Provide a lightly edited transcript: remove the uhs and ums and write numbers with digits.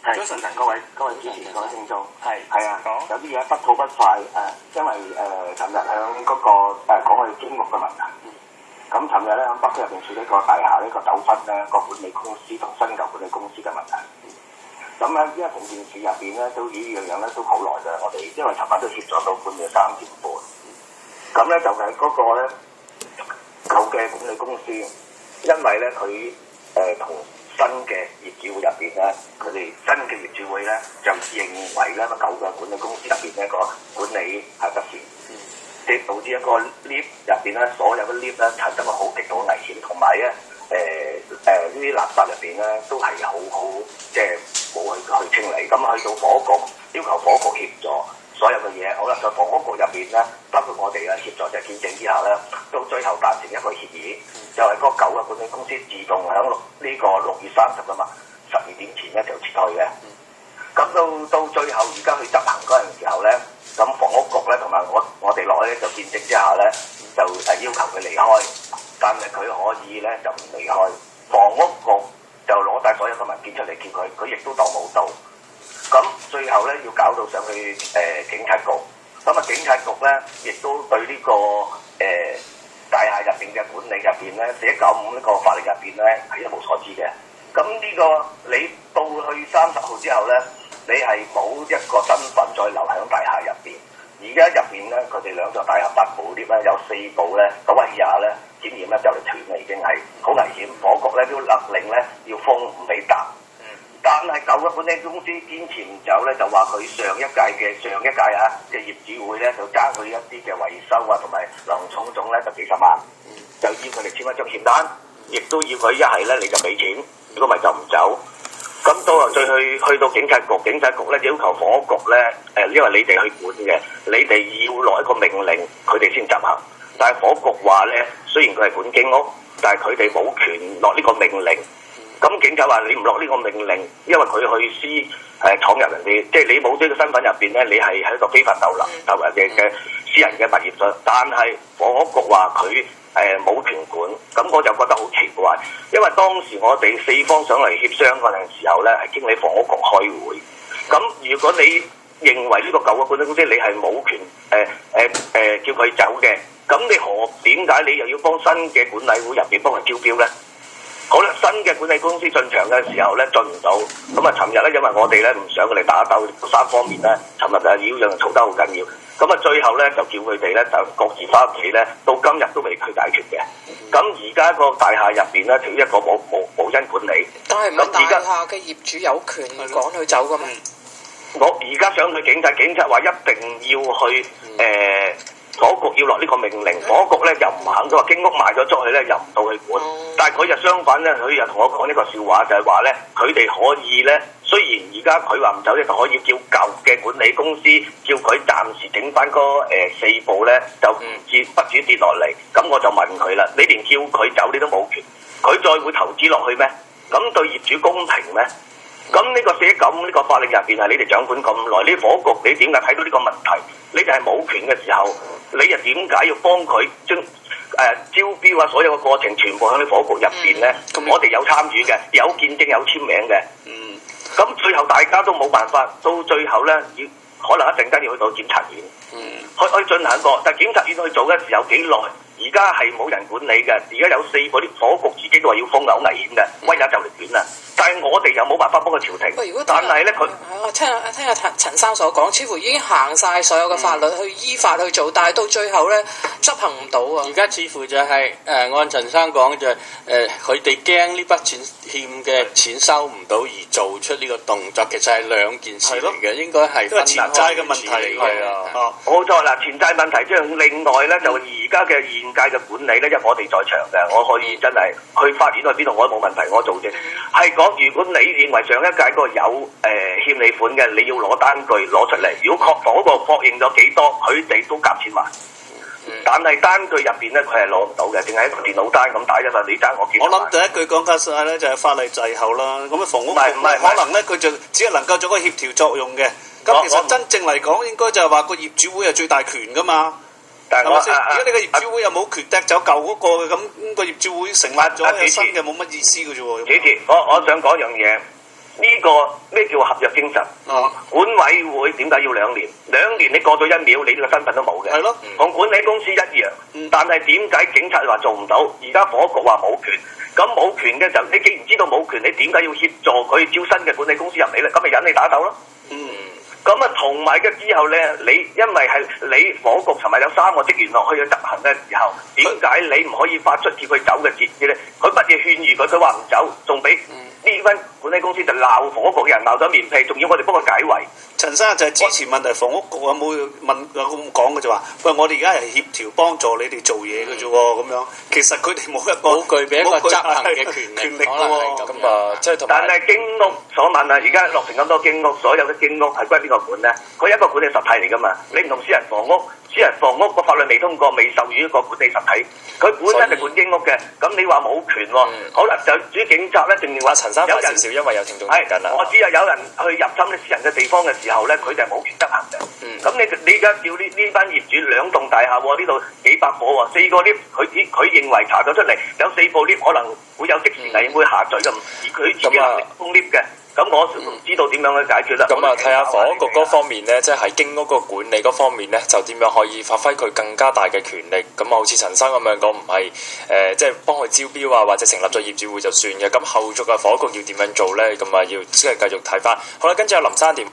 早晨，各位主持、各位聽眾，係啊，有啲嘢不吐不快因為尋日喺嗰個講我哋經目嘅問題。咁尋日咧喺北區入邊處理個大廈呢個糾紛咧，個管理公司同新舊管理公司嘅問題。咁咧，因為成件事入邊咧，都呢樣嘢咧都好耐嘅。我哋因為尋晚都協咗到半夜3點半。咁咧就係嗰個咧舊嘅管理公司，因為咧佢同新嘅業主會入邊咧，佢哋新嘅業主會咧就認為咧個舊嘅管理公司入邊呢個管理係不善，即係導致一個 lift 入邊咧所有嘅 lift 咧產生個好極度危險，同埋咧呢啲垃圾入邊咧都係好即係冇去清理，咁去到火局要求火局協助所有嘅嘢，好啦，在房屋局入邊咧，包括我哋嘅協助就見證之下咧，到最後達成一個協議，就係、是、嗰個舊嘅管理公司自動喺呢個6月30㗎嘛，12點前咧就撤退嘅。咁到最後而家去執行嗰陣時候咧，咁房屋局咧同埋我哋落去咧就見證之下咧，就要求佢離開，但係佢可以咧就唔離開，房屋局就攞晒所有嘅文件出嚟叫佢亦都當冇到。咁最後咧要搞到上去警察局，咁啊警察局咧亦都對呢、個大廈入邊嘅管理入邊咧，4195呢個法令入邊咧係一無所知嘅。咁呢個你到去30號之後咧，你係冇一個身份再留喺大廈入邊。而家入邊咧，佢哋兩座大廈8部 lift 咧，有4部咧9位以下咧檢驗咧就嚟斷啦，已經係好危險。火局咧都勒令咧要封唔俾搭。但係舊嘅管理公司堅持唔走咧，就話佢上一屆嘅業主會咧就爭佢一啲嘅維修啊，同埋零重總咧就幾十萬，就要佢哋簽一張欠單，亦都要佢一係咧你就俾錢，如果唔係就唔走。咁到後再去到警察局咧要求房屋局咧因為你哋去管嘅，你哋要落一個命令，佢哋先執行。但係房屋局話咧，雖然佢係管經屋，但係佢哋冇權落呢個命令。咁警察話你唔落呢個命令，因為佢去闖入人哋，即係你冇呢個身份入邊咧，你係喺一個非法逗留嘅私人嘅物業上。但係房屋局話佢冇權管，咁我就覺得好奇怪，因為當時我哋4方上嚟協商嗰陣時候咧，係經理房屋局開會。咁如果你認為呢個舊嘅管理公司你係冇權叫佢走嘅，咁你點解你又要幫新嘅管理會入邊幫佢招標咧？好啦，新嘅管理公司進場嘅時候咧進唔到，咁啊尋日咧因為我哋咧唔想佢哋打鬥3方面咧，尋日就擾攘嘈得好緊要，咁啊最後咧就叫佢哋咧就各自翻屋企咧，到今日都未去解決嘅。咁而家個大廈入邊咧，就一個冇因管理。但係唔係大廈嘅業主有權趕佢走噶嘛？我而家上去警察話一定要去房屋局要落呢個命令，房屋局咧又唔肯，佢話經屋賣咗出去咧又唔到去管。但係佢就相反咧，佢又同我講呢個笑話，就係話咧佢哋可以咧，雖然而家佢話唔走咧，就可以叫舊嘅管理公司叫佢暫時整翻嗰4部咧，就不止跌落嚟。咁我就問佢啦，你連叫佢走你都冇權，佢再會投資落去咩？咁對業主公平咩？咁呢個4195呢個法令入邊係你哋掌管咁耐，呢房屋局你點解睇到呢個問題？你哋係冇權嘅時候，你又點解要幫佢將招標啊所有嘅過程全部喺啲房屋局入邊咧？我哋有參與嘅，有見證有簽名嘅。咁最後大家都冇辦法，到最後咧要可能一陣間要去到檢察院，去進行過，但係檢察院去做嘅時候幾耐？而家係冇人管理嘅，而家有4個啲房屋局自己都話要封嘅，好危險嘅，威也就嚟斷啦。但係我哋又冇辦法幫佢調停。但係咧佢，我聽下陳生所講，似乎已經行晒所有嘅法律去依法去做，但係到最後咧執行唔到啊！而家似乎就係按陳生講就係佢哋驚呢筆錢欠嘅錢收唔到而做出呢個動作，其實係兩件事嚟嘅，應該係分錢債嘅問題嚟嘅。冇錯啦，錢債問題即係另外咧，就而家嘅現屆嘅管理咧，因為我哋在場嘅，我可以真係去法院去邊度我都冇問題，我做啫。係講如果你認為上一屆嗰個有欠你款嘅，你要攞單據攞出嚟。如果房屋局確認咗幾多，佢哋都夾錢還。但係單據入邊咧，佢係攞唔到嘅，淨係一個電腦單咁打啫嘛。你單我幾？我諗第一句講緊晒咧，就係法例滯後啦。咁啊，房屋局可能咧，佢就只係能夠做個協調作用嘅。咁其實真正嚟講，應該就係話個業主會係最大權噶嘛。係咪先？如果你個業主會又冇權踢走舊嗰個嘅，咁個業主會成立咗新嘅冇乜意思嘅啫喎。主持，我想講樣嘢，呢個咩叫合約精神？管委會點解要2年？2年你過咗1秒，你呢個身份都冇嘅。係咯，同管理公司一樣。但係點解警察話做唔到？而家房屋局話冇權。咁冇權嘅時候，你既然知道冇權，你點解要協助佢招新嘅管理公司入嚟咧？咁咪引你打鬥咯。咁啊，同埋嘅之後咧，你因為係你房屋局尋日有3個職員落去執行嘅時候，點解你唔可以發出叫佢走嘅指示咧？佢乜嘢勸喻佢，佢話唔走，仲俾呢班管理公司就鬧房屋局嘅人鬧咗面皮，仲要我哋幫佢解圍。陳生就係之前問題，房屋局有冇有咁講嘅就話，喂，我哋而家係協調幫助你哋做嘢嘅啫喎，咁樣其實佢哋冇具備一個執行嘅權力喎。咁啊，即係同但係經屋所問啊，而家落成咁多經屋，所有嘅經屋係歸邊個管咧？佢一個管理實體嚟噶嘛，你唔同私人房屋。私人房屋個法律未通過，未授予一個管理實體，佢本身係管經屋嘅，咁你話冇權喎？好啦，就至於警察咧，正正話陳生快少少，因為有聽眾問緊啦。我知啊，有人去入侵啲私人嘅地方嘅時候咧，佢就係冇權執行嘅。咁你而家叫呢班業主2棟大廈喎，呢度幾百夥喎，4個 lift，佢認為查咗出嚟有4部 lift 可能會有即時危險會下墜咁，而佢自己能力封 lift 嘅。咁我唔知道點樣去解決啦。咁啊，睇下房屋局嗰方面咧，即係喺經屋個管理嗰方面咧，就點樣可以發揮佢更加大嘅權力？咁啊，好似陳生咁樣講，唔係即係幫佢招標啊，或者成立咗業主會就算嘅。咁後續嘅房屋局要點樣做咧？咁啊，要即係繼續睇翻。好啦，跟住有林生點。